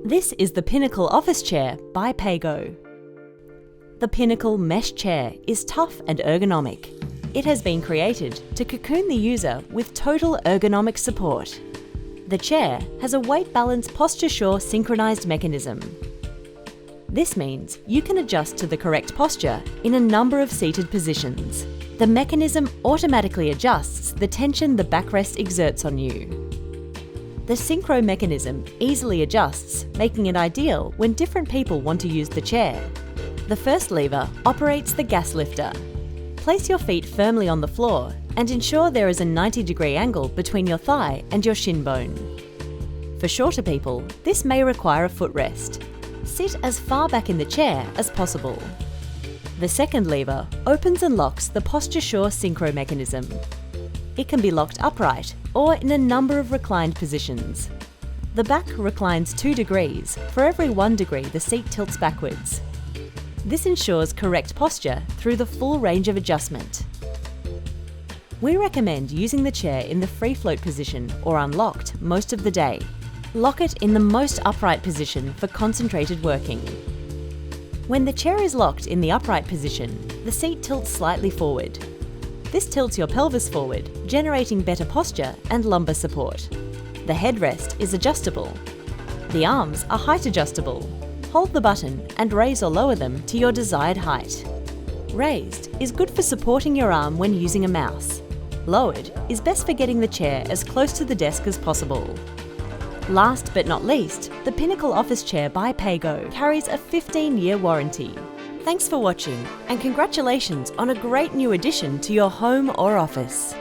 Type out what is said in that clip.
This is the Pinnacle Office Chair by Pago. The Pinnacle Mesh Chair is tough and ergonomic. It has been created to cocoon the user with total ergonomic support. The chair has a weight balance posture sure synchronized mechanism. This means you can adjust to the correct posture in a number of seated positions. The mechanism automatically adjusts the tension the backrest exerts on you. The synchro mechanism easily adjusts, making it ideal when different people want to use the chair. The first lever operates the gas lifter. Place your feet firmly on the floor and ensure there is a 90-degree angle between your thigh and your shin bone. For shorter people, this may require a footrest. Sit as far back in the chair as possible. The second lever opens and locks the posture sure synchro mechanism. It can be locked upright or in a number of reclined positions. The back reclines 2 degrees for every 1 degree the seat tilts backwards. This ensures correct posture through the full range of adjustment. We recommend using the chair in the free float position or unlocked most of the day. Lock it in the most upright position for concentrated working. When the chair is locked in the upright position, the seat tilts slightly forward. This tilts your pelvis forward, generating better posture and lumbar support. The headrest is adjustable. The arms are height adjustable. Hold the button and raise or lower them to your desired height. Raised is good for supporting your arm when using a mouse. Lowered is best for getting the chair as close to the desk as possible. Last but not least, the Pinnacle Office Chair by Pago carries a 15-year warranty. Thanks for watching, and congratulations on a great new addition to your home or office.